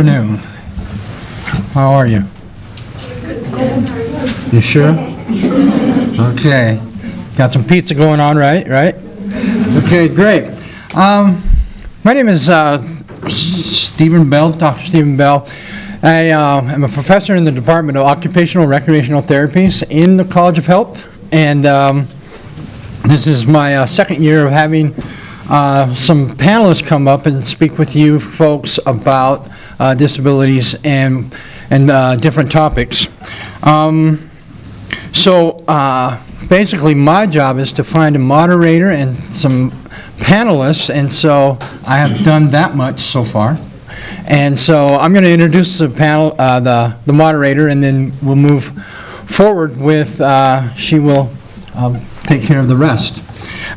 afternoon. How are you? You sure? Okay. Got some pizza going on, right? Okay, great. My name is Stephen Bell, Dr. Stephen Bell. I am a professor in the Department of Occupational Recreational Therapies in the College of Health, and this is my second year of having some panelists come up and speak with you folks about disabilities and different topics. Basically my job is to find a moderator and some panelists, and so I have done that much so far. And so I'm going to introduce the panel, the moderator, and then we'll move forward with, she will take care of the rest.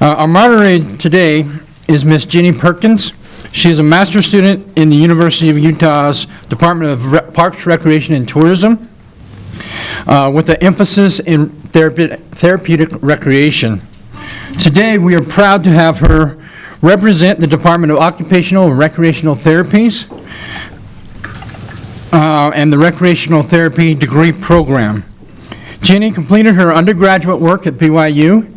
Our moderator today is Miss Jenny Perkins. She is a master's student in the University of Utah's Department of Parks, Recreation, and Tourism with an emphasis in therapeutic recreation. Today we are proud to have her represent the Department of Occupational and Recreational Therapies and the Recreational Therapy degree program. Jenny completed her undergraduate work at BYU.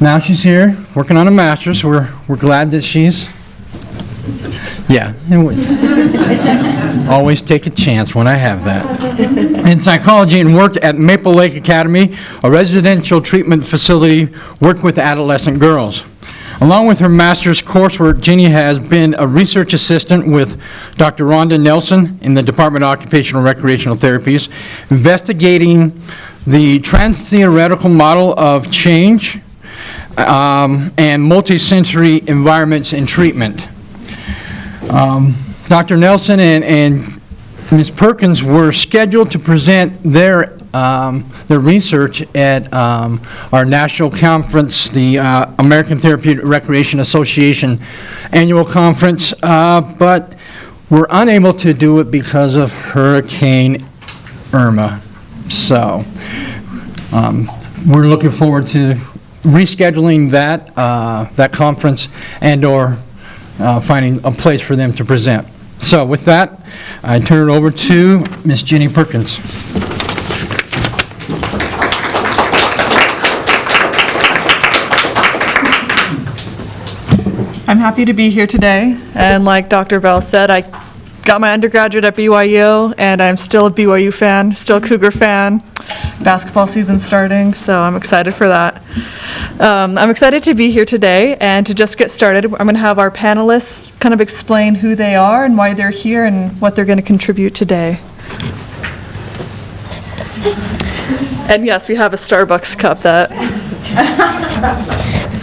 Now she's here working on a master's. We're glad that she's, yeah, always take a chance when I have that. In psychology, and worked at Maple Lake Academy, a residential treatment facility, worked with adolescent girls. Along with her master's coursework, Jenny has been a research assistant with Dr. Rhonda Nelson in the Department of Occupational Recreational Therapies, investigating the trans-theoretical model of change and multisensory environments in treatment. Dr. Nelson and Ms. Perkins were scheduled to present their research at our national conference, the American Therapeutic Recreation Association annual conference, but were unable to do it because of Hurricane Irma. So we're looking forward to rescheduling that conference and/or finding a place for them to present. So with that, I turn it over to Ms. Jenny Perkins. I'm happy to be here today, and like Dr. Bell said, I got my undergraduate at BYU, and I'm still a BYU fan, still a Cougar fan. Basketball season's starting, so I'm excited for that. I'm excited to be here today, and to just get started, I'm going to have our panelists kind of explain who they are and why they're here and what they're going to contribute today. And yes, we have a Starbucks cup that...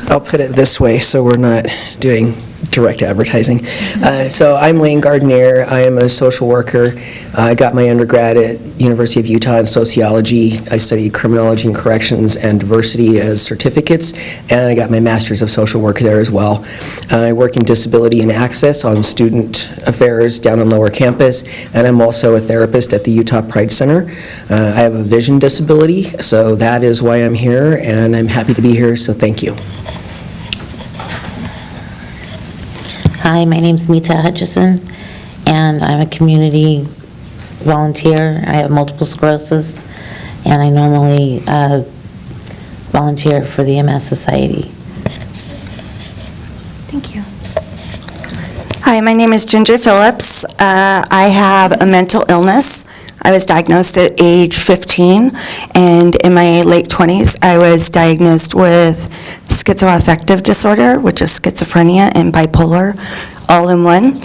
I'll put it this way so we're not doing direct advertising. So I'm Lane Gardner. I am a social worker. I got my undergrad at University of Utah in sociology. I studied criminology and corrections and diversity as certificates, and I got my master's of social work there as well. I work in disability and access on student affairs down on Lower Campus, and I'm also a therapist at the Utah Pride Center. I have a vision disability, so that is why I'm here, and I'm happy to be here, so thank you. Hi, my name's Nita Hutchison, and I'm a community volunteer. I have multiple sclerosis, and I normally volunteer for the MS Society. Thank you. Hi, my name is Ginger Phillips. I have a mental illness. I was diagnosed at age 15, and in my late 20s, I was diagnosed with schizoaffective disorder, which is schizophrenia and bipolar, all in one.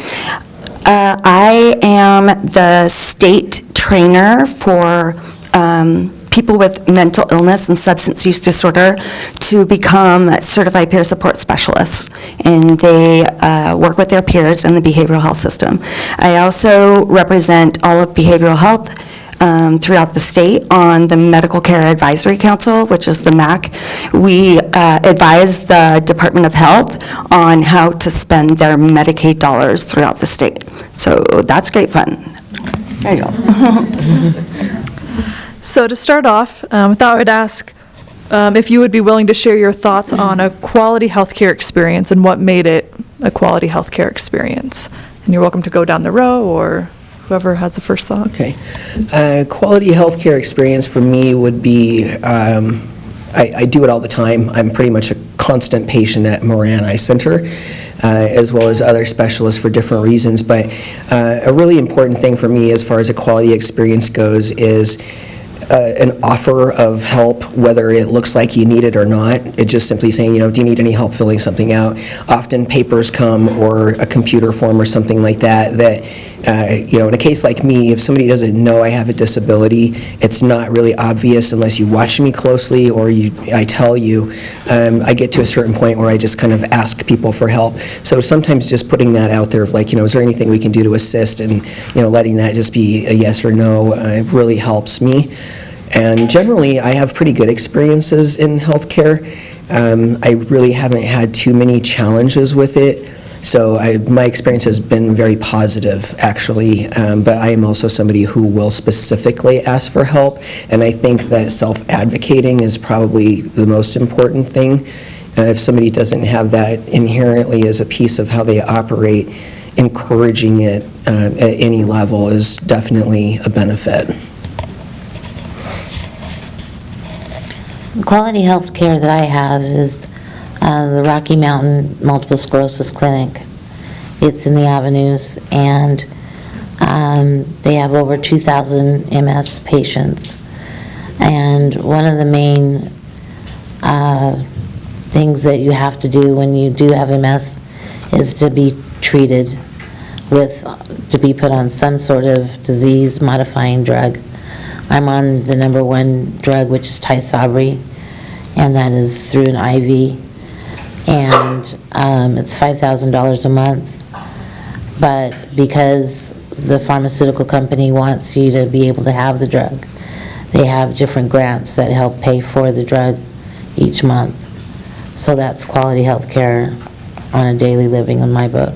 I am the state trainer for people with mental illness and substance use disorder to become certified peer support specialists, and they work with their peers in the behavioral health system. I also represent all of behavioral health throughout the state on the Medical Care Advisory Council, which is the MAC. We advise the Department of Health on how to spend their Medicaid dollars throughout the state. So that's great fun. There you go. So to start off, I thought I would ask if you would be willing to share your thoughts on a quality healthcare experience and what made it a quality healthcare experience. And you're welcome to go down the row, or whoever has the first thought. Okay. Quality healthcare experience for me would be, I do it all the time. I'm pretty much a constant patient at Moran Eye Center, as well as other specialists for different reasons. But a really important thing for me as far as a quality experience goes is an offer of help, whether it looks like you need it or not. It's just simply saying, do you need any help filling something out? Often papers come, or a computer form or something like that, in a case like me, if somebody doesn't know I have a disability, it's not really obvious unless you watch me closely or I tell you. I get to a certain point where I just kind of ask people for help. So sometimes just putting that out there of like, is there anything we can do to assist, and, letting that just be a yes or no really helps me. And generally, I have pretty good experiences in healthcare. I really haven't had too many challenges with it. So my experience has been very positive, actually, but I am also somebody who will specifically ask for help, and I think that self-advocating is probably the most important thing. If somebody doesn't have that inherently as a piece of how they operate, encouraging it at any level is definitely a benefit. The quality health care that I have is the Rocky Mountain Multiple Sclerosis Clinic. It's in the Avenues, and they have over 2,000 MS patients. And one of the main things that you have to do when you do have MS is to be treated to be put on some sort of disease-modifying drug. I'm on the number 1 drug, which is Tysabri, and that is through an IV. And it's $5,000 a month. But because the pharmaceutical company wants you to be able to have the drug, they have different grants that help pay for the drug each month. So that's quality health care on a daily living in my book.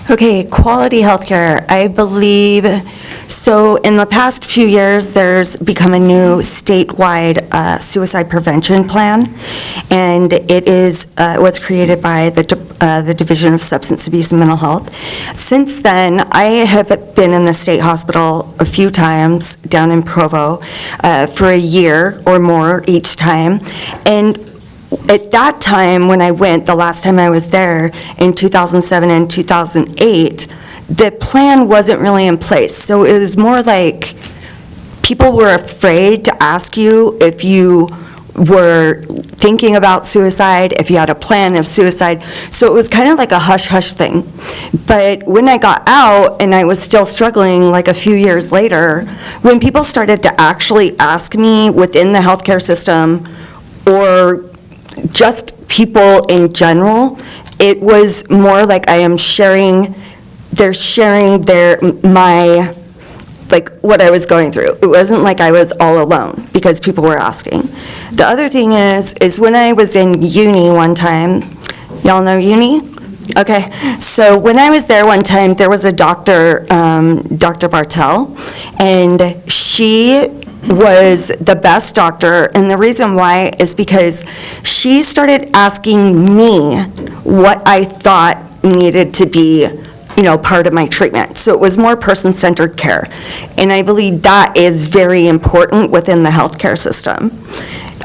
Okay, quality healthcare. I believe, so in the past few years, there's become a new statewide suicide prevention plan, and it was created by the Division of Substance Abuse and Mental Health. Since then, I have been in the state hospital a few times down in Provo for a year or more each time, and at that time, when I went, the last time I was there in 2007 and 2008, the plan wasn't really in place. So it was more like people were afraid to ask you if you were thinking about suicide, if you had a plan of suicide. So it was kind of like a hush-hush thing. But when I got out and I was still struggling like a few years later, when people started to actually ask me within the healthcare system or just people in general, it was more like I am sharing, they're sharing what I was going through. It wasn't like I was all alone because people were asking. The other thing is when I was in uni one time, y'all know uni? Okay, so when I was there one time, there was a doctor, Dr. Bartel, and she was the best doctor, and the reason why is because she started asking me what I thought needed to be, part of my treatment. So it was more person-centered care, and I believe that is very important within the healthcare system.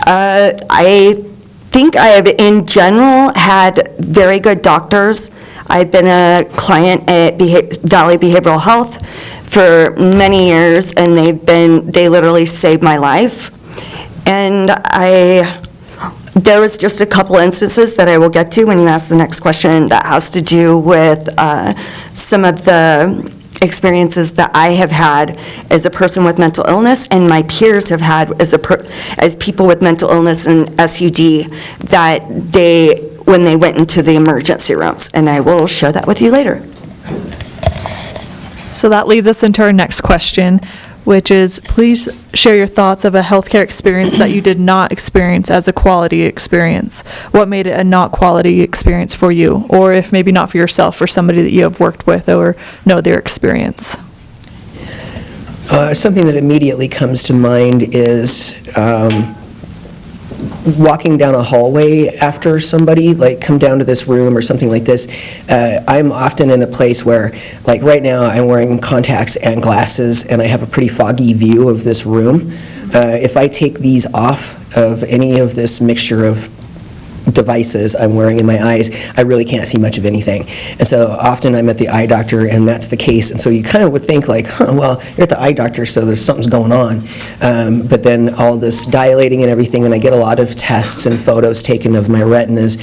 I think I have, in general, had very good doctors. I've been a client at Valley Behavioral Health for many years, and they literally saved my life. And there was just a couple instances that I will get to when you ask the next question that has to do with some of the experiences that I have had as a person with mental illness, and my peers have had as people with mental illness and SUD, that when they went into the emergency rooms, and I will share that with you later. So that leads us into our next question, which is, please share your thoughts of a healthcare experience that you did not experience as a quality experience. What made it a not quality experience for you? Or if maybe not for yourself, for somebody that you have worked with or know their experience. Something that immediately comes to mind is walking down a hallway after somebody, like come down to this room or something like this, I'm often in a place where, like right now, I'm wearing contacts and glasses, and I have a pretty foggy view of this room. If I take these off of any of this mixture of devices I'm wearing in my eyes, I really can't see much of anything. And so often I'm at the eye doctor, and that's the case. And so you kind of would think like, well, you're at the eye doctor, so there's something's going on. But then all this dilating and everything, and I get a lot of tests and photos taken of my retinas,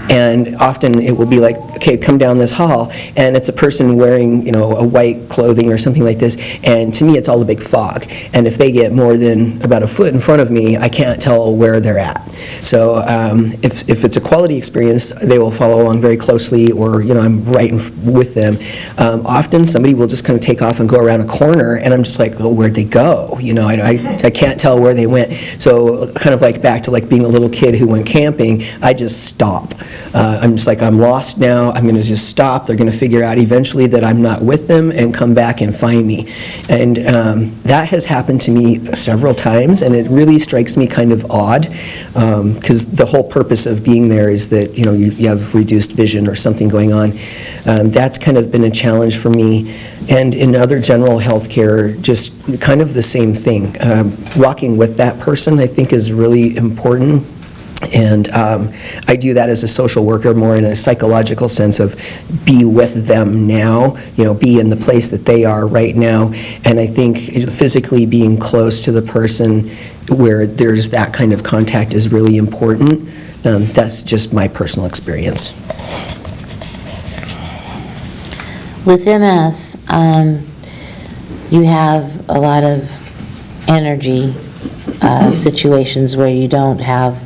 and often it will be like, okay, come down this hall, and it's a person wearing, a white clothing or something like this, and to me it's all a big fog. And if they get more than about a foot in front of me, I can't tell where they're at. So if it's a quality experience, they will follow along very closely, or, I'm right with them. Often somebody will just kind of take off and go around a corner, and I'm just like, well, where'd they go? I can't tell where they went. So kind of like back to like being a little kid who went camping, I just stop. I'm just like, I'm lost now, I'm gonna just stop. They're gonna figure out eventually that I'm not with them and come back and find me. And that has happened to me several times, and it really strikes me kind of odd, because the whole purpose of being there is that, you have reduced vision or something going on. That's kind of been a challenge for me. And in other general health care, just kind of the same thing. Walking with that person, I think, is really important. And I do that as a social worker more in a psychological sense of be with them now, be in the place that they are right now. And I think physically being close to the person where there's that kind of contact is really important. That's just my personal experience. With MS, you have a lot of energy situations where you don't have,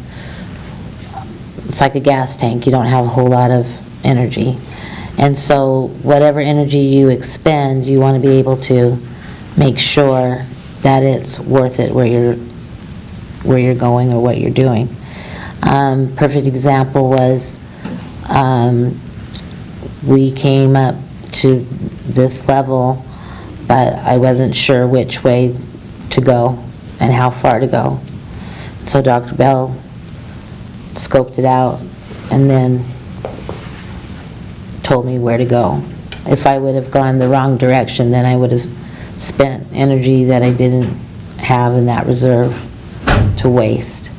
it's like a gas tank, you don't have a whole lot of energy. And so whatever energy you expend, you want to be able to make sure that it's worth it where you're going or what you're doing. Perfect example was we came up to this level, but I wasn't sure which way to go and how far to go. So Dr. Bell scoped it out and then told me where to go. If I would have gone the wrong direction, then I would have spent energy that I didn't have in that reserve to waste.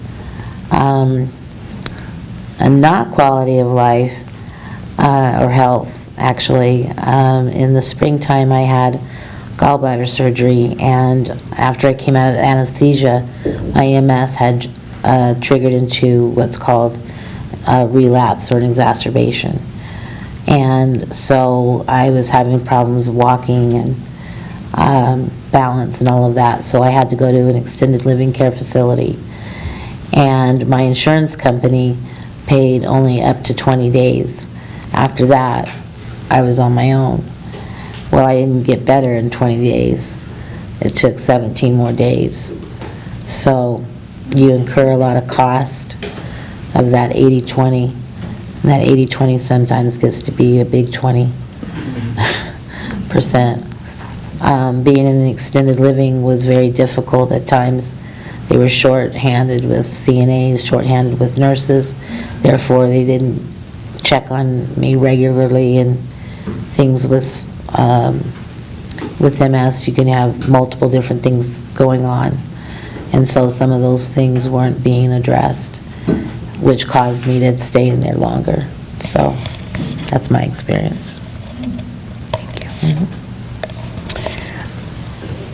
And not quality of life or health, actually. In the springtime, I had gallbladder surgery, and after I came out of anesthesia, my MS had triggered into what's called a relapse or an exacerbation. And so I was having problems walking and balance and all of that, so I had to go to an extended living care facility. And my insurance company paid only up to 20 days. After that, I was on my own. Well, I didn't get better in 20 days. It took 17 more days. So you incur a lot of cost of that 80-20. And that 80-20 sometimes gets to be a big 20%. Being in the extended living was very difficult at times. They were short-handed with CNAs, short-handed with nurses. Therefore, they didn't check on me regularly, and things with MS, you can have multiple different things going on. And so some of those things weren't being addressed, which caused me to stay in there longer. So that's my experience. Thank you. Mm-hmm.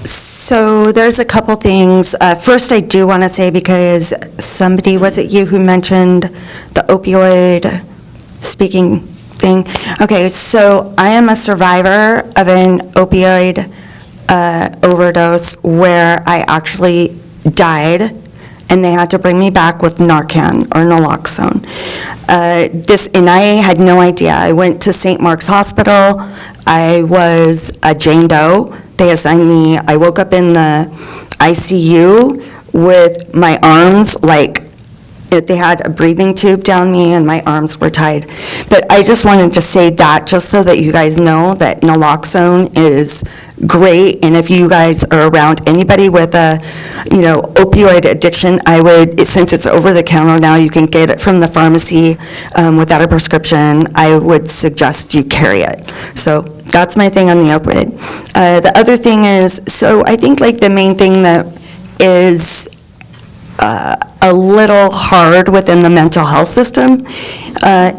So there's a couple things. First, I do want to say, because somebody, was it you who mentioned the opioid speaking thing? Okay, so I am a survivor of an opioid overdose where I actually died, and they had to bring me back with Narcan or naloxone. And I had no idea. I went to St. Mark's Hospital. I was a Jane Doe. They assigned me, I woke up in the ICU with my arms like They had a breathing tube down me and my arms were tied. But I just wanted to say that just so that you guys know that naloxone is great. And if you guys are around anybody with a, opioid addiction, I would, since it's over the counter now, you can get it from the pharmacy without a prescription, I would suggest you carry it. So that's my thing on the opioid. The other thing is, so I think like the main thing that is a little hard within the mental health system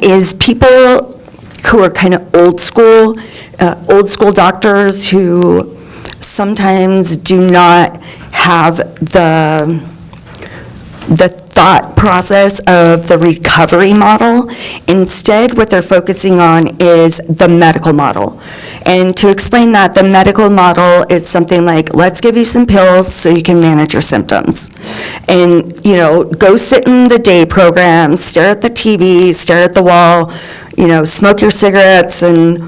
is people who are kind of old school doctors who sometimes do not have the thought process of the recovery model. Instead, what they're focusing on is the medical model. And to explain that, the medical model is something like, let's give you some pills so you can manage your symptoms. And, go sit in the day program, stare at the TV, stare at the wall, smoke your cigarettes and,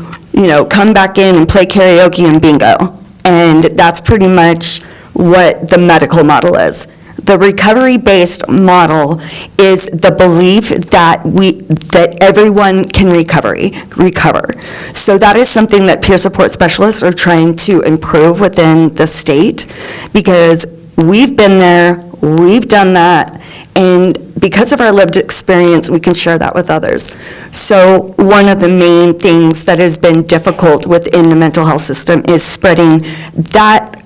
come back in and play karaoke and bingo. And that's pretty much what the medical model is. The recovery-based model is the belief that everyone can recover. So that is something that peer support specialists are trying to improve within the state, because we've been there, we've done that, and because of our lived experience, we can share that with others. So one of the main things that has been difficult within the mental health system is spreading that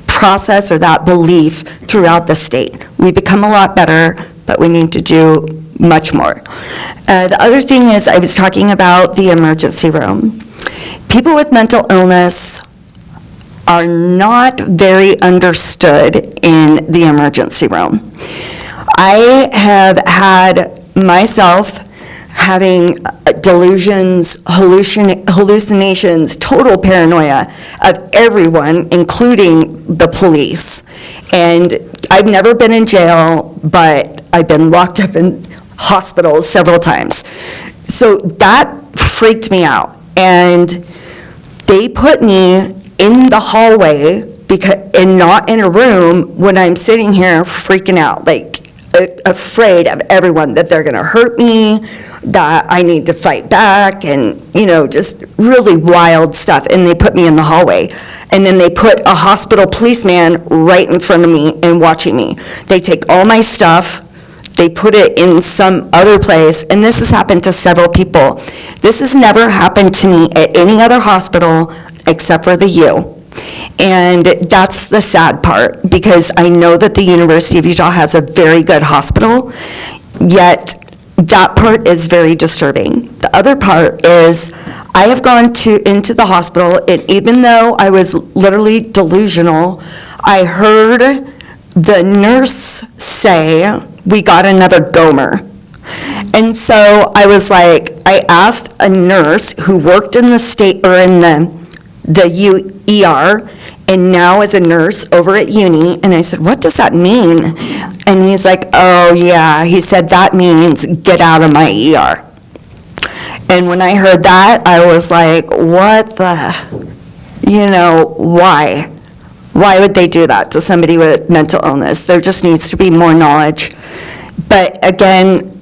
process or that belief throughout the state. We become a lot better, but we need to do much more. The other thing is, I was talking about the emergency room. People with mental illness are not very understood in the emergency room. I have had myself having delusions, hallucinations, total paranoia of everyone, including the police. And I've never been in jail, but I've been locked up in hospitals several times. So that freaked me out. And they put me in the hallway and not in a room when I'm sitting here freaking out, like afraid of everyone, that they're gonna hurt me, that I need to fight back, and, just really wild stuff. And they put me in the hallway. And then they put a hospital policeman right in front of me and watching me. They take all my stuff, they put it in some other place, and this has happened to several people. This has never happened to me at any other hospital except for the U. And that's the sad part, because I know that the University of Utah has a very good hospital, yet that part is very disturbing. The other part is, I have gone into the hospital, and even though I was literally delusional, I heard the nurse say, "We got another Gomer." And so I was like, I asked a nurse who worked in the state, or in the ER, and now is a nurse over at uni, and I said, "What does that mean?" And he's like, "Oh yeah," he said, "that means get out of my ER." And when I heard that, I was like, what the, why? Why would they do that to somebody with mental illness? There just needs to be more knowledge. But again,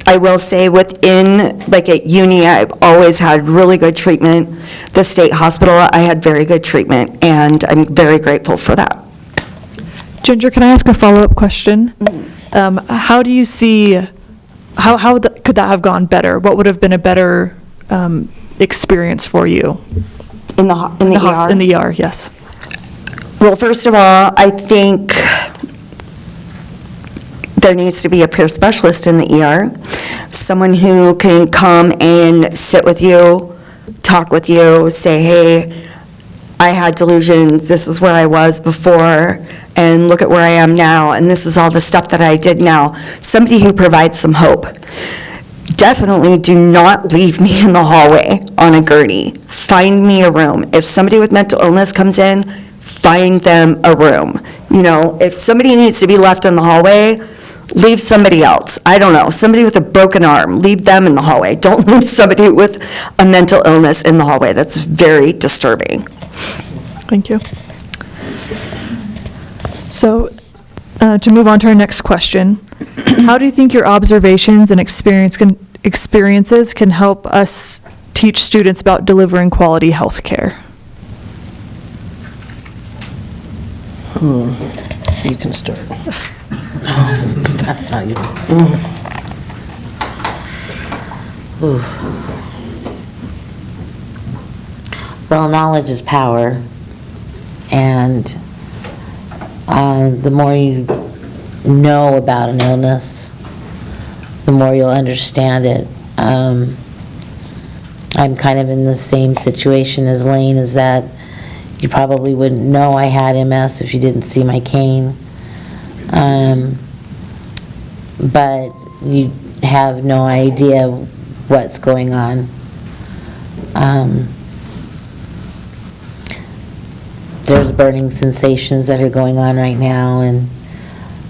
I will say within, like at uni, I've always had really good treatment. The state hospital, I had very good treatment, and I'm very grateful for that. Ginger, can I ask a follow-up question? How do you see, could that have gone better? What would have been a better experience for you? In the ER? In the ER, yes. Well, first of all, I think there needs to be a peer specialist in the ER, someone who can come and sit with you, talk with you, say, hey, I had delusions, this is where I was before, and look at where I am now, and this is all the stuff that I did now. Somebody who provides some hope. Definitely do not leave me in the hallway on a gurney. Find me a room. If somebody with mental illness comes in, find them a room. If somebody needs to be left in the hallway, leave somebody else. I don't know, somebody with a broken arm, leave them in the hallway. Don't leave somebody with a mental illness in the hallway. That's very disturbing. Thank you. So, to move on to our next question, How do you think your observations and experiences can help us teach students about delivering quality health care? You can start. That's not you. Well, knowledge is power, and the more you know about an illness, the more you'll understand it. I'm kind of in the same situation as Lane, is that you probably wouldn't know I had MS if you didn't see my cane. But you have no idea what's going on. There's burning sensations that are going on right now, and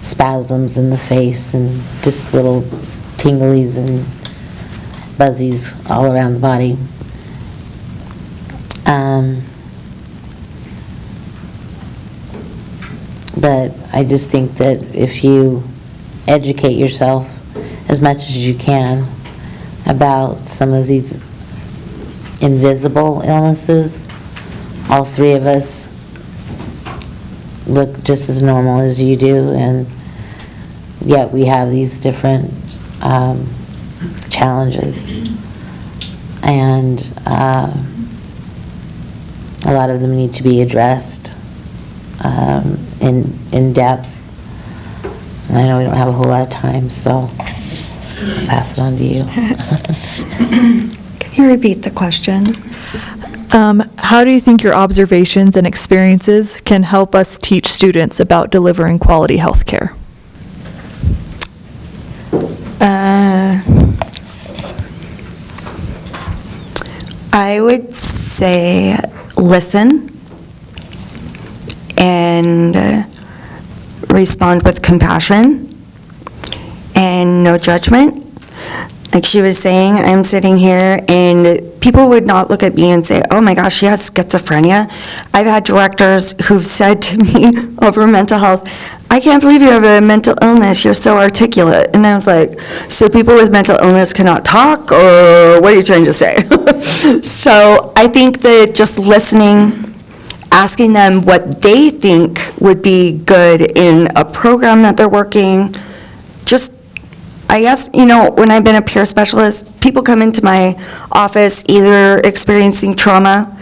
spasms in the face, and just little tinglies and buzzies all around the body. But I just think that if you educate yourself as much as you can about some of these invisible illnesses, all three of us look just as normal as you do, and yet we have these different challenges, and a lot of them need to be addressed in depth. And I know we don't have a whole lot of time, so I'll pass it on to you. Can you repeat the question? How do you think your observations and experiences can help us teach students about delivering quality health care? I would say listen and respond with compassion and no judgment. Like she was saying, I'm sitting here and people would not look at me and say, oh my gosh, she has schizophrenia. I've had directors who've said to me over mental health, I can't believe you have a mental illness, you're so articulate. And I was like, so people with mental illness cannot talk, or what are you trying to say? So I think that just listening, asking them what they think would be good in a program that they're working, just, I guess, when I've been a peer specialist, people come into my office either experiencing trauma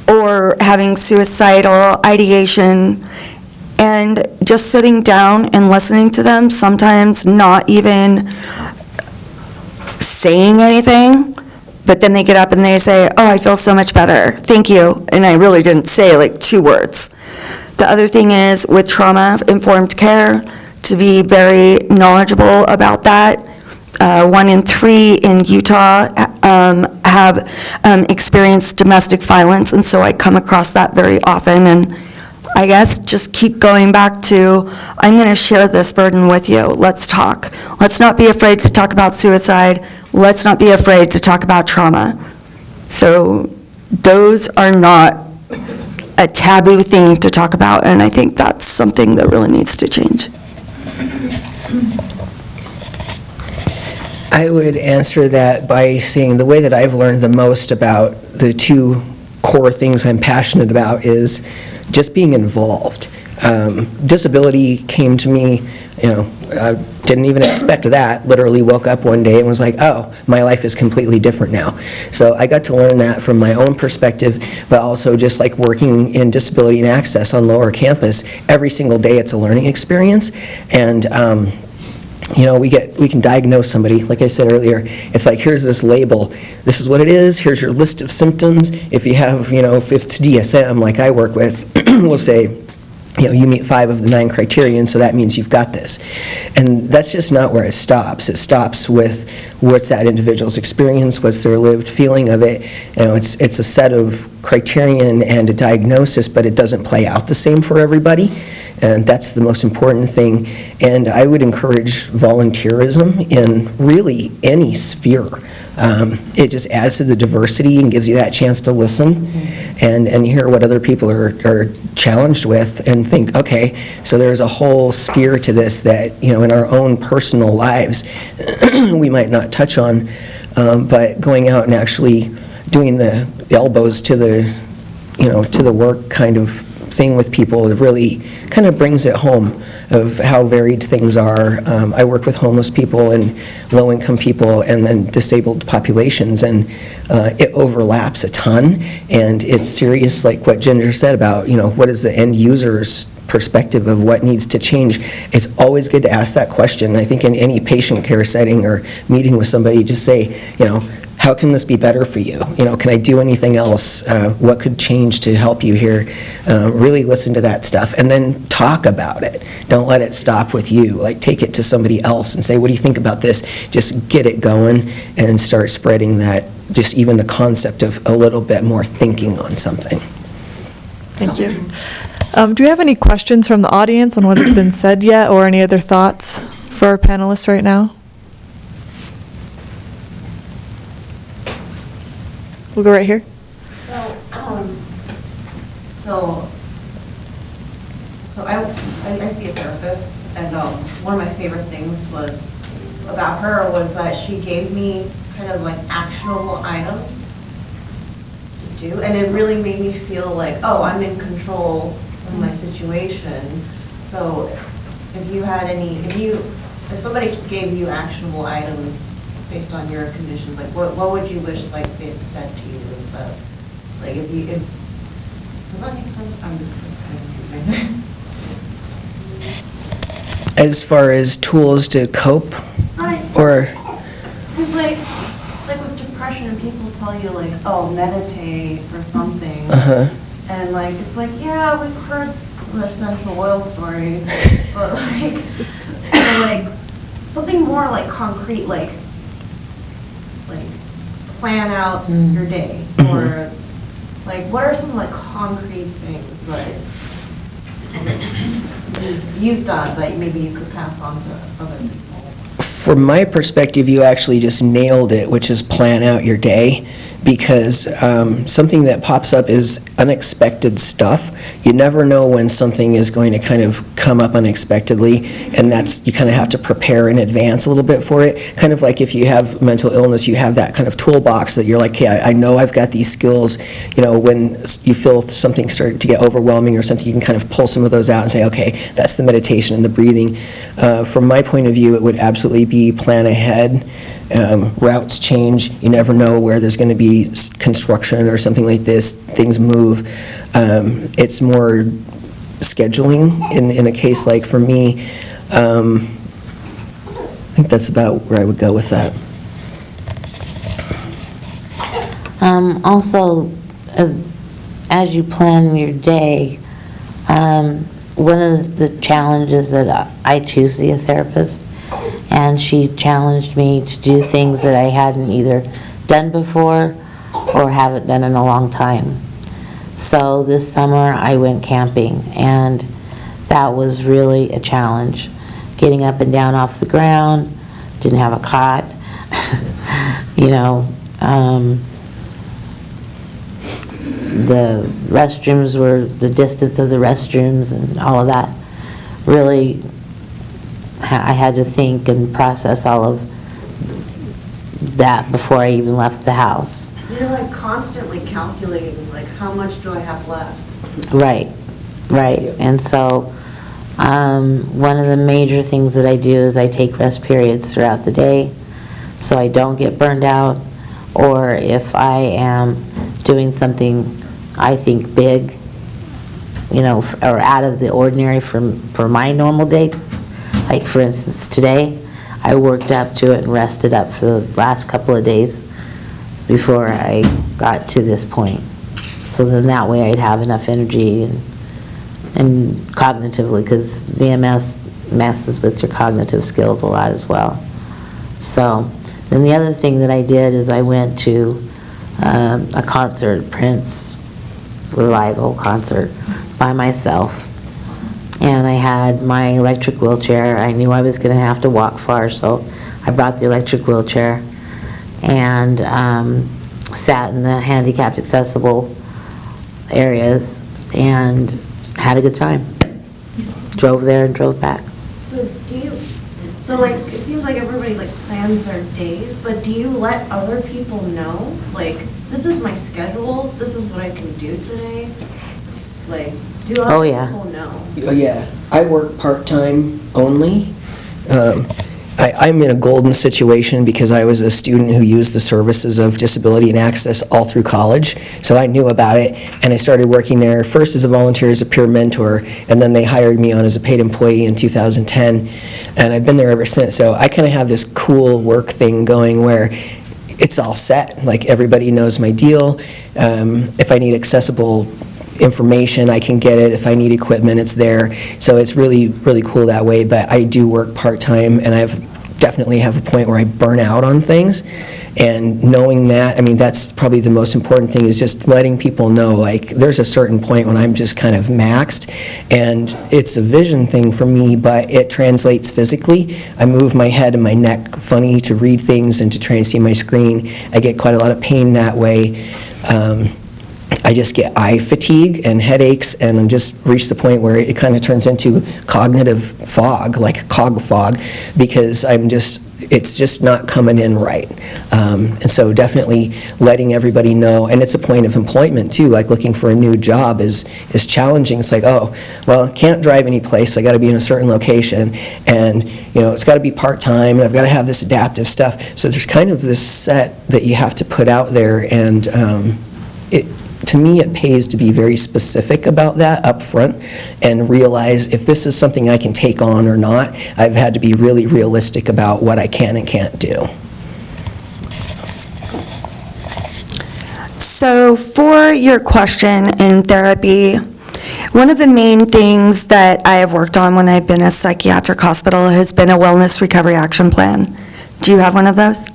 or having suicidal ideation, and just sitting down and listening to them, sometimes not even saying anything, but then they get up and they say, oh, I feel so much better, thank you, and I really didn't say like 2 words. The other thing is with trauma-informed care, to be very knowledgeable about that. 1 in 3 in Utah have experienced domestic violence, and so I come across that very often, and I guess just keep going back to, I'm going to share this burden with you. Let's talk. Let's not be afraid to talk about suicide. Let's not be afraid to talk about trauma. So those are not a taboo thing to talk about, and I think that's something that really needs to change. I would answer that by saying the way that I've learned the most about the 2 core things I'm passionate about is just being involved. Disability came to me, I didn't even expect that, literally woke up one day and was like, oh, my life is completely different now. So I got to learn that from my own perspective, but also just like working in disability and access on Lower Campus, every single day it's a learning experience. And we can diagnose somebody, like I said earlier, it's like, here's this label, this is what it is, here's your list of symptoms. If you have, if it's DSM, like I work with, we'll say, you meet 5 of the 9 criterion, so that means you've got this. And that's just not where it stops. It stops with what's that individual's experience, what's their lived feeling of it. It's a set of criterion and a diagnosis, but it doesn't play out the same for everybody. And that's the most important thing. And I would encourage volunteerism in really any sphere. It just adds to the diversity and gives you that chance to listen and hear what other people are challenged with and think, okay, so there's a whole sphere to this that, in our own personal lives we might not touch on, but going out and actually doing the elbows to the, to the work kind of thing with people, it really kind of brings it home of how varied things are. I work with homeless people and low-income people and then disabled populations, and it overlaps a ton, and it's serious, like what Ginger said about, what is the end user's perspective of what needs to change. It's always good to ask that question. I think in any patient care setting or meeting with somebody, just say, how can this be better for you? Can I do anything else? What could change to help you here? Really listen to that stuff and then talk about it. Don't let it stop with you. Like, take it to somebody else and say, what do you think about this? Just get it going and start spreading that, just even the concept of a little bit more thinking on something. Thank you. Do we have any questions from the audience on what has been said yet, or any other thoughts for our panelists right now? We'll go right here. So I see a therapist, and one of my favorite things about her was that she gave me kind of like actionable items to do, and it really made me feel like, oh, I'm in control of my situation. So if you had if somebody gave you actionable items based on your conditions, like what would you wish like it said to you? Like does that make sense? I'm just kind of confusing. As far as tools to cope, Right. or It's like with depression, people tell you like, oh, meditate or something, and like it's like, yeah, we've heard the essential oil story, but like something more like concrete, like plan out your day, or like what are some like concrete things that you've done that maybe you could pass on to other people? from my perspective, you actually just nailed it, which is plan out your day, because something that pops up is unexpected stuff. You never know when something is going to kind of come up unexpectedly, and you kind of have to prepare in advance a little bit for it. Kind of like if you have mental illness, you have that kind of toolbox that you're like, okay, I know I've got these skills. When you feel something start to get overwhelming or something, you can kind of pull some of those out and say, okay, that's the meditation and the breathing. From my point of view, it would absolutely be plan ahead. Routes change. You never know where there's going to be construction or something like this. Things move. It's more scheduling in a case like for me. I think that's about where I would go with that. Also, as you plan your day, one of the challenges that I choose to see a therapist, and she challenged me to do things that I hadn't either done before or haven't done in a long time. So this summer I went camping, and that was really a challenge. Getting up and down off the ground, didn't have a cot, the restrooms were the distance of the restrooms and all of that. Really, I had to think and process all of that before I even left the house. You're like constantly calculating, like how much do I have left? Right. And so one of the major things that I do is I take rest periods throughout the day so I don't get burned out, or if I am doing something I think big, or out of the ordinary for my normal day. Like for instance, today, I worked up to it and rested up for the last couple of days before I got to this point. So then that way I'd have enough energy and cognitively, because the MS messes with your cognitive skills a lot as well. So then the other thing that I did is I went to a concert, Prince revival concert, by myself. and I had my electric wheelchair. I knew I was going to have to walk far, so I brought the electric wheelchair and sat in the handicapped accessible areas and had a good time. Drove there and drove back. So like, it seems like everybody like plans their days, but do you let other people know? Like, this is my schedule, this is what I can do today? Like, do Oh, other yeah. people know? Yeah, I work part-time only. I'm in a golden situation because I was a student who used the services of Disability and Access all through college, so I knew about it, and I started working there first as a volunteer, as a peer mentor, and then they hired me on as a paid employee in 2010, and I've been there ever since. So I kind of have this cool work thing going where it's all set, like everybody knows my deal. If I need accessible information, I can get it. If I need equipment, it's there. So it's really, really cool that way, but I do work part-time, and definitely have a point where I burn out on things. And knowing that, I mean, that's probably the most important thing, is just letting people know, like, there's a certain point when I'm just kind of maxed, and it's a vision thing for me, but it translates physically. I move my head and my neck funny to read things and to try and see my screen. I get quite a lot of pain that way. I just get eye fatigue and headaches, and I'm just reached the point where it kind of turns into cognitive fog, like cog fog, because it's just not coming in right. And so definitely letting everybody know, and it's a point of employment too, like looking for a new job is challenging. It's like, oh, well, I can't drive any place, so I got to be in a certain location, and it's got to be part-time, and I've got to have this adaptive stuff. So there's kind of this set that you have to put out there, and to me, it pays to be very specific about that up front and realize if this is something I can take on or not. I've had to be really realistic about what I can and can't do. So for your question in therapy, one of the main things that I have worked on when I've been at a psychiatric hospital has been a wellness recovery action plan. Do you have one of those?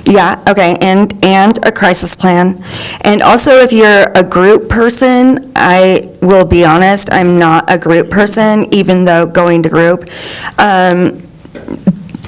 Yeah, okay, and a crisis plan. And also, if you're a group person, I will be honest, I'm not a group person, even though going to group.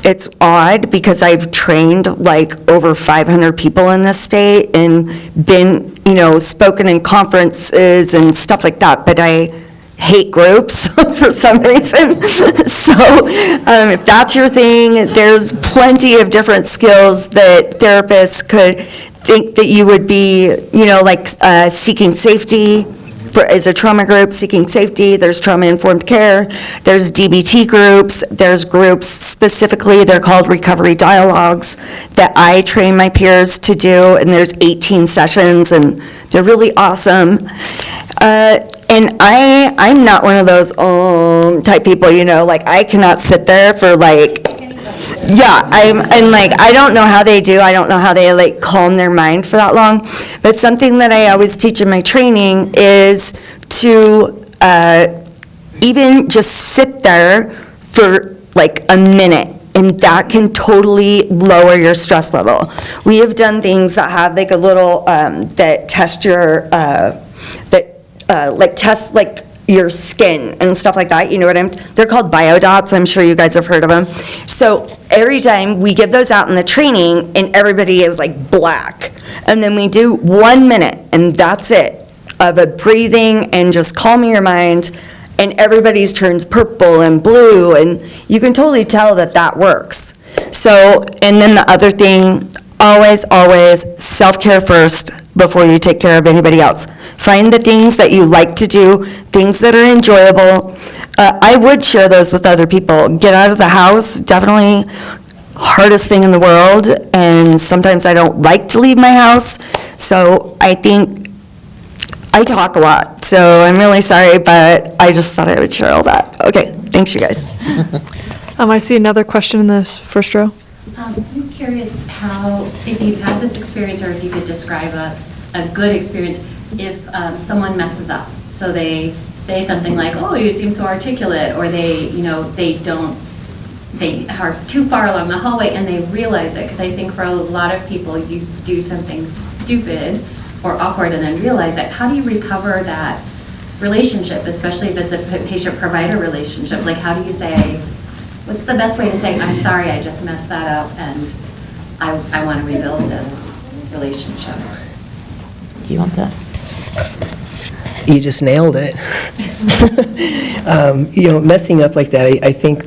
It's odd because I've trained like over 500 people in this state and been, spoken in conferences and stuff like that, but I hate groups for some reason. So if that's your thing, there's plenty of different skills that therapists could think that you would be, like seeking safety as a trauma group, seeking safety. There's trauma-informed care. There's DBT groups. There's groups specifically, they're called recovery dialogues, that I train my peers to do, and there's 18 sessions, and they're really awesome. And I'm not one of those type people, like I cannot sit there for like, yeah, I don't know how they do. I don't know how they like calm their mind for that long. But something that I always teach in my training is to even just sit there for like a minute. And that can totally lower your stress level. We have done things that have like a little, that test your, like test like your skin and stuff like that, they're called biodots, I'm sure you guys have heard of them. So every time we give those out in the training and everybody is like black, and then we do 1 minute and that's it, of a breathing and just calming your mind, and everybody's turns purple and blue, and you can totally tell that that works. So, and then the other thing, always self-care first before you take care of anybody else. Find the things that you like to do, things that are enjoyable. I would share those with other people. Get out of the house, definitely hardest thing in the world, and sometimes I don't like to leave my house, so I think I talk a lot, so I'm really sorry, but I just thought I would share all that. Okay, thanks you guys. I see another question in this first row. So I'm curious how, if you've had this experience, or if you could describe a good experience, if someone messes up. So they say something like, oh, you seem so articulate, or they are too far along the hallway and they realize it. Because I think for a lot of people, you do something stupid or awkward and then realize it. How do you recover that relationship, especially if it's a patient-provider relationship? Like, how do you say, what's the best way to say, I'm sorry, I just messed that up, and I want to rebuild this relationship? Do you want that? You just nailed it. Messing up like that, I think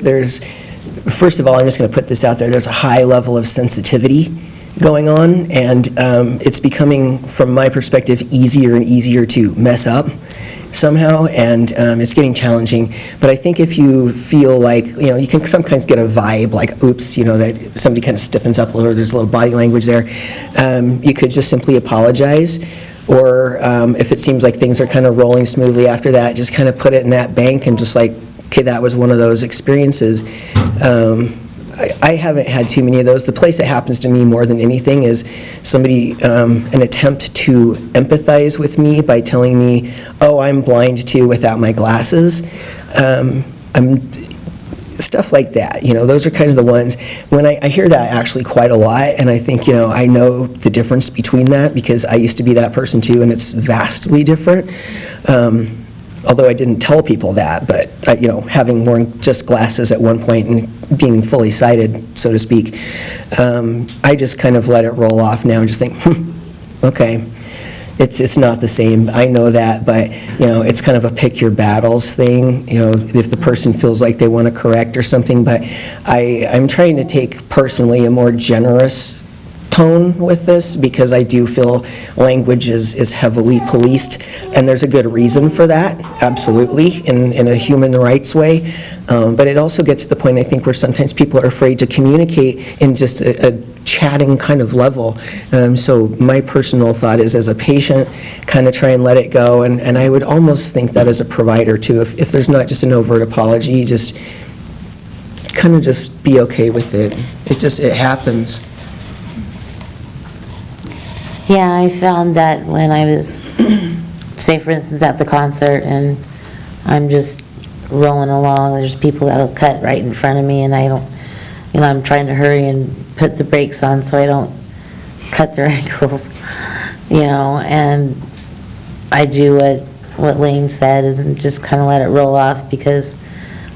first of all, I'm just going to put this out there, there's a high level of sensitivity going on, and it's becoming, from my perspective, easier and easier to mess up somehow, and it's getting challenging. But I think if you feel like, you can sometimes get a vibe like, oops, that somebody kind of stiffens up a little, there's a little body language there. You could just simply apologize, or if it seems like things are kind of rolling smoothly after that, just kind of put it in that bank and just like, okay, that was one of those experiences. I haven't had too many of those. The place that happens to me more than anything is somebody, an attempt to empathize with me by telling me, oh, I'm blind too without my glasses. Stuff like that, those are kind of the ones. When I hear that actually quite a lot, and I think, I know the difference between that because I used to be that person too, and it's vastly different. Although I didn't tell people that, but, having worn just glasses at one point and being fully sighted, so to speak, I just kind of let it roll off now and just think, okay, it's not the same. I know that, but, it's kind of a pick your battles thing, if the person feels like they want to correct or something, but I'm trying to take personally a more generous tone with this because I do feel language is heavily policed, and there's a good reason for that, absolutely, in a human rights way. But it also gets to the point, I think, where sometimes people are afraid to communicate in just a chatting kind of level. So my personal thought is, as a patient, kind of try and let it go, and I would almost think that as a provider too, if there's not just an overt apology, just kind of just be okay with it. It happens. Yeah, I found that when I was, say for instance, at the concert, and I'm just rolling along, there's people that'll cut right in front of me, and I don't, I'm trying to hurry and put the brakes on so I don't cut their ankles, and I do what Lane said and just kind of let it roll off, because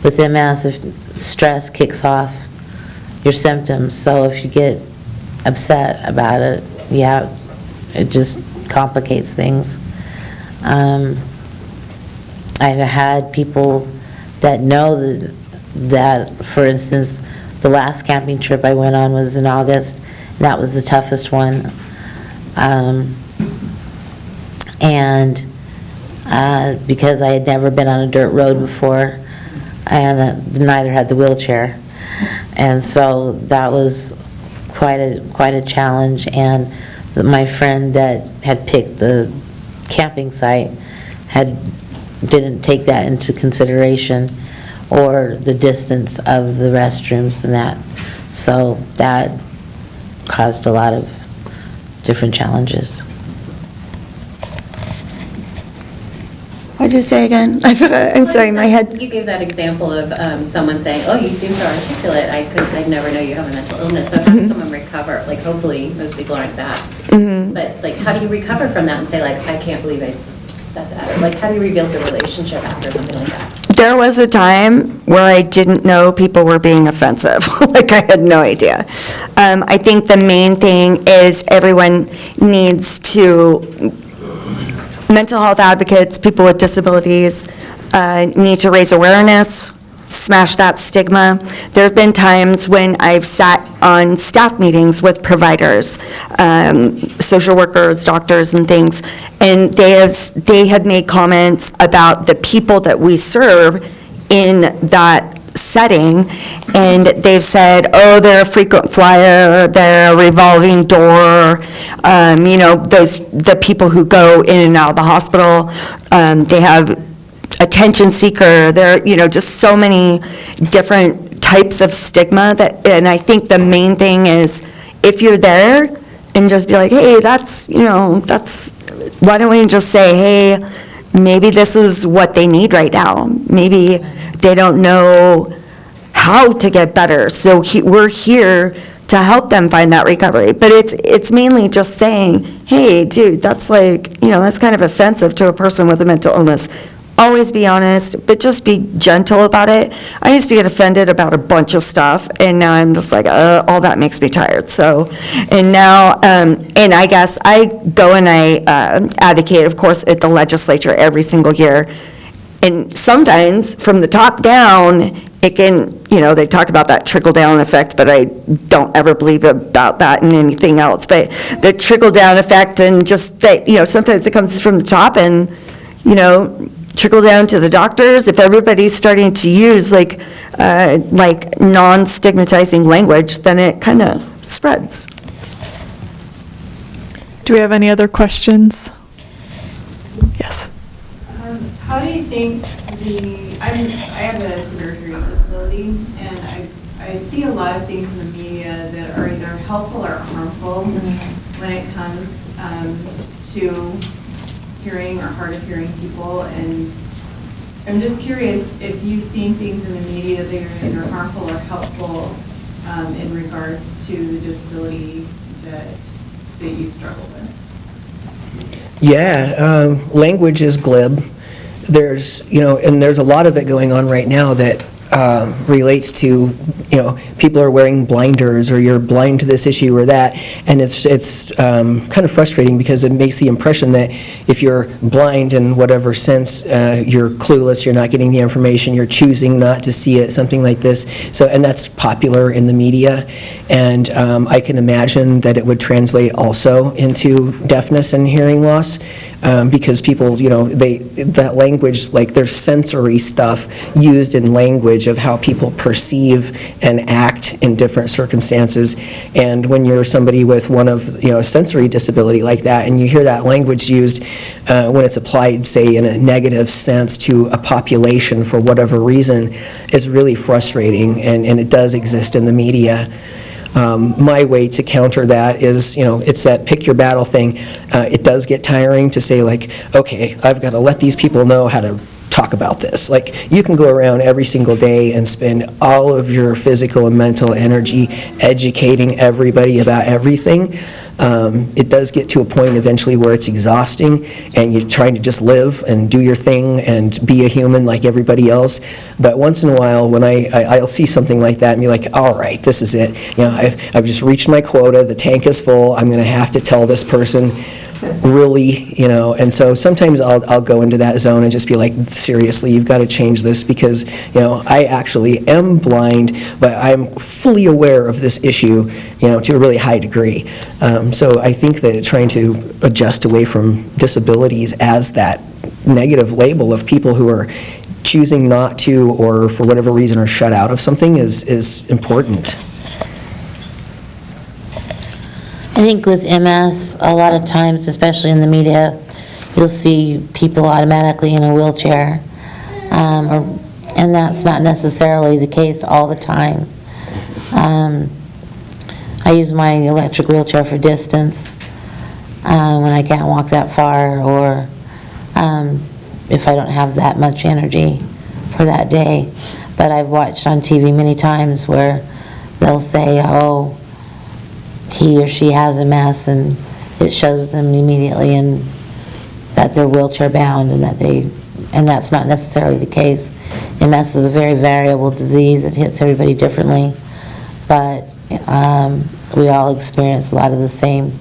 with MS, if stress kicks off your symptoms, so if you get upset about it, it just complicates things. I've had people that know that, for instance, the last camping trip I went on was in August, and that was the toughest one. And because I had never been on a dirt road before, and neither had the wheelchair. And so that was quite a challenge, and my friend that had picked the camping site didn't take that into consideration, or the distance of the restrooms and that. So that caused a lot of different challenges. What'd you say again? I forgot. I'm sorry, my head. You gave that example of someone saying, oh, you seem so articulate, I'd never know you have a mental illness. So how does someone recover? Like, hopefully, most people aren't that. But, like, how do you recover from that and say, like, I can't believe I just said that? Or, like, how do you rebuild the relationship after something like that? There was a time where I didn't know people were being offensive. Like, I had no idea. I think the main thing is everyone needs to, mental health advocates, people with disabilities, need to raise awareness, smash that stigma. There have been times when I've sat on staff meetings with providers, social workers, doctors, and things, and they have made comments about the people that we serve in that setting, and they've said, oh, they're a frequent flyer, they're a revolving door, the people who go in and out of the hospital, they have attention seeker, there are, just so many different types of stigma and I think the main thing is, if you're there and just be like, hey, that's, why don't we just say, hey, maybe this is what they need right now. Maybe they don't know how to get better. So we're here to help them find that recovery. But it's mainly just saying, hey, dude, that's like, that's kind of offensive to a person with a mental illness. always be honest, but just be gentle about it. I used to get offended about a bunch of stuff, and now I'm just like, all that makes me tired. So, and now, and I guess I go and I advocate, of course, at the legislature every single year. And sometimes, from the top down, it can, they talk about that trickle-down effect, but I don't ever believe about that in anything else. But the trickle-down effect, and just that, sometimes it comes from the top and, trickle down to the doctors. If everybody's starting to use like non-stigmatizing language, then it kind of spreads. Do we have any other questions? Yes. How do you think I have a severe hearing disability, and I see a lot of things in the media that are either helpful or harmful when it comes to hearing or hard of hearing people, and I'm just curious if you've seen things in the media that are either harmful or helpful in regards to the disability that you struggle with. Yeah, language is glib. There's, and there's a lot of it going on right now that relates to, people are wearing blinders, or you're blind to this issue or that, and it's kind of frustrating because it makes the impression that if you're blind in whatever sense, you're clueless, you're not getting the information, you're choosing not to see it, something like this. So, and that's popular in the media, and I can imagine that it would translate also into deafness and hearing loss, because people, that language, like there's sensory stuff used in language of how people perceive and act in different circumstances. And when you're somebody with one of, a sensory disability like that, and you hear that language used when it's applied, say, in a negative sense to a population for whatever reason, it's really frustrating, and it does exist in the media. My way to counter that is, it's that pick your battle thing. It does get tiring to say, like, okay, I've got to let these people know how to talk about this. Like, you can go around every single day and spend all of your physical and mental energy educating everybody about everything. It does get to a point eventually where it's exhausting, and you're trying to just live and do your thing and be a human like everybody else. But once in a while, when I'll see something like that and be like, all right, this is it. I've just reached my quota. The tank is full. I'm going to have to tell this person, really, and so sometimes I'll go into that zone and just be like, seriously, you've got to change this, because, I actually am blind, but I'm fully aware of this issue, to a really high degree. So I think that trying to adjust away from disabilities as that negative label of people who are choosing not to, or for whatever reason are shut out of something, is important. I think with MS, a lot of times, especially in the media, you'll see people automatically in a wheelchair, and that's not necessarily the case all the time. I use my electric wheelchair for distance when I can't walk that far, or if I don't have that much energy for that day. But I've watched on TV many times where they'll say, oh, he or she has MS, and it shows them immediately and that they're wheelchair bound, and that's not necessarily the case. MS is a very variable disease. It hits everybody differently, but we all experience a lot of the same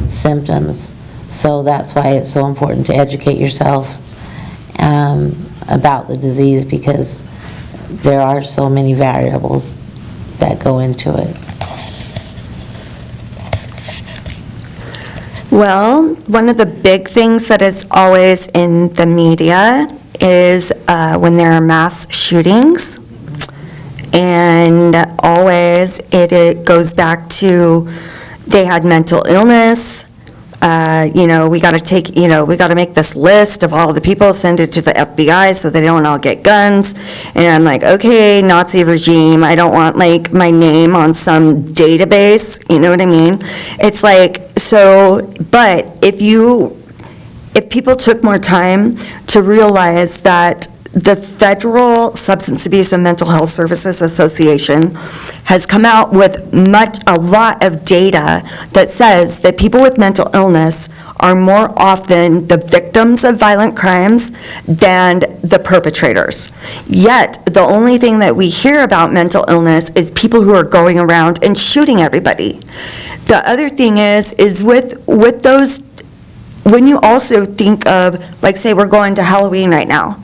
symptoms. So that's why it's so important to educate yourself about the disease, because there are so many variables that go into it. Well, one of the big things that is always in the media is when there are mass shootings. And always it goes back to they had mental illness. We got to make this list of all the people, send it to the FBI so they don't all get guns. And I'm like, okay, Nazi regime, I don't want like my name on some database, you know what I mean? It's like, so, but if people took more time to realize that the Federal Substance Abuse and Mental Health Services Association has come out with a lot of data that says that people with mental illness are more often the victims of violent crimes than the perpetrators. Yet, the only thing that we hear about mental illness is people who are going around and shooting everybody. The other thing is with those, when you also think of, like, say we're going to Halloween right now,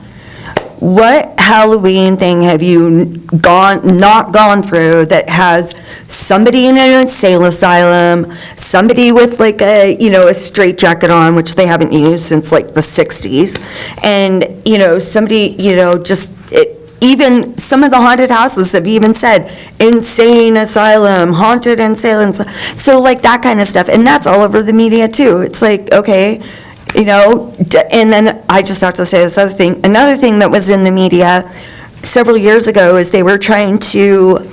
what Halloween thing have you not gone through that has somebody in an insane asylum, somebody with like a straitjacket on, which they haven't used since like the 60s, and, somebody, even some of the haunted houses have even said insane asylum, haunted insane asylum. So like that kind of stuff, and that's all over the media too. It's like, okay, and then I just have to say this other thing. Another thing that was in the media several years ago is they were trying to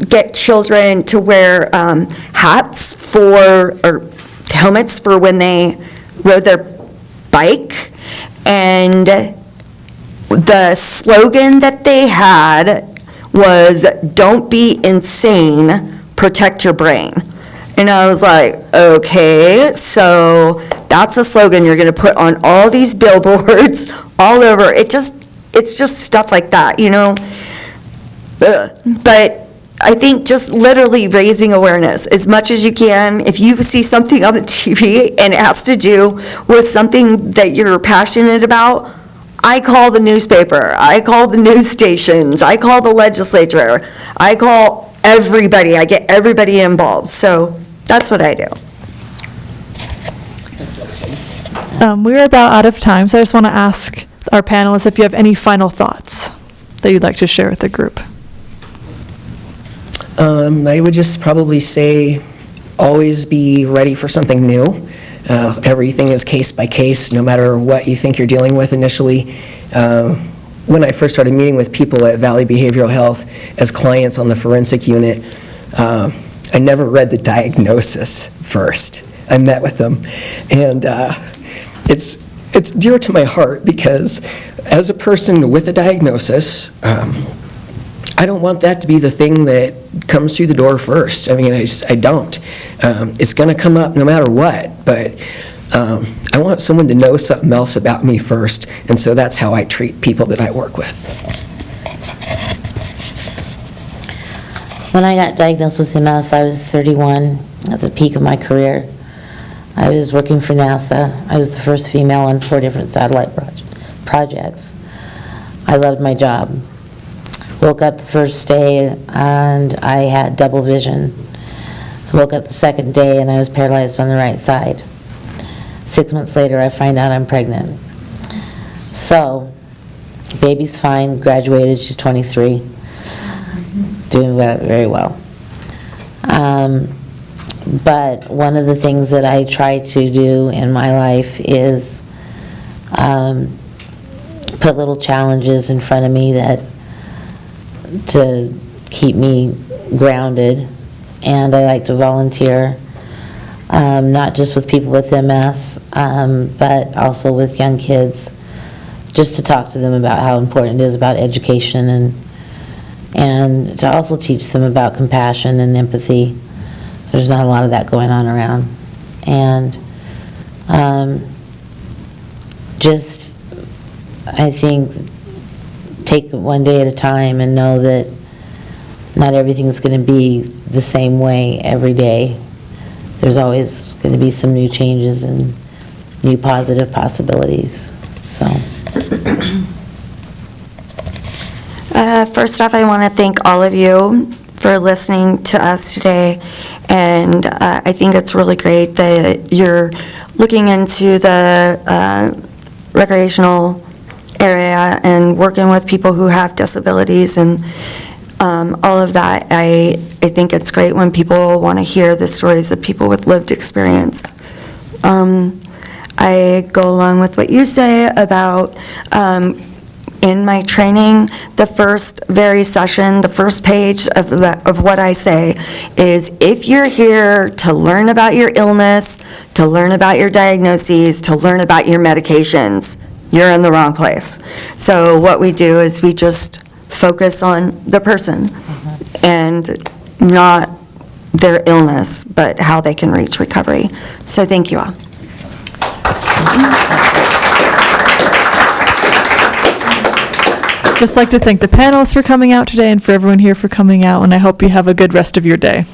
get children to wear hats or helmets for when they rode their bike. And the slogan that they had was, "Don't be insane, protect your brain." And I was like, okay, so that's a slogan you're gonna put on all these billboards all over. It's just stuff like that, But I think just literally raising awareness as much as you can. If you see something on the TV and it has to do with something that you're passionate about, I call the newspaper, I call the news stations, I call the legislature, I call everybody, I get everybody involved. So that's what I do. We're about out of time, so I just want to ask our panelists if you have any final thoughts that you'd like to share with the group. I would just probably say, always be ready for something new. Everything is case by case, no matter what you think you're dealing with initially. When I first started meeting with people at Valley Behavioral Health as clients on the forensic unit, I never read the diagnosis first. I met with them, and it's dear to my heart because as a person with a diagnosis, I don't want that to be the thing that comes through the door first. I mean, I don't. It's going to come up no matter what, but I want someone to know something else about me first, and so that's how I treat people that I work with. When I got diagnosed with MS, I was 31, at the peak of my career. I was working for NASA. I was the first female on 4 different satellite projects. I loved my job. Woke up the first day and I had double vision. Woke up the second day and I was paralyzed on the right side. 6 months later, I find out I'm pregnant. So, baby's fine, graduated, she's 23, doing very well. But one of the things that I try to do in my life is put little challenges in front of me to keep me grounded, and I like to volunteer, not just with people with MS, but also with young kids, just to talk to them about how important it is about education and to also teach them about compassion and empathy. There's not a lot of that going on around. And just, I think, take it one day at a time and know that not everything's going to be the same way every day. There's always going to be some new changes and new positive possibilities. So. First off, I want to thank all of you for listening to us today, and I think it's really great that you're looking into the recreational area and working with people who have disabilities and all of that. I think it's great when people want to hear the stories of people with lived experience. I go along with what you say about in my training, the first session, the first page of what I say is, if you're here to learn about your illness, to learn about your diagnoses, to learn about your medications, you're in the wrong place. So what we do is we just focus on the person and not their illness, but how they can reach recovery. So thank you all. Just like to thank the panelists for coming out today and for everyone here for coming out, and I hope you have a good rest of your day.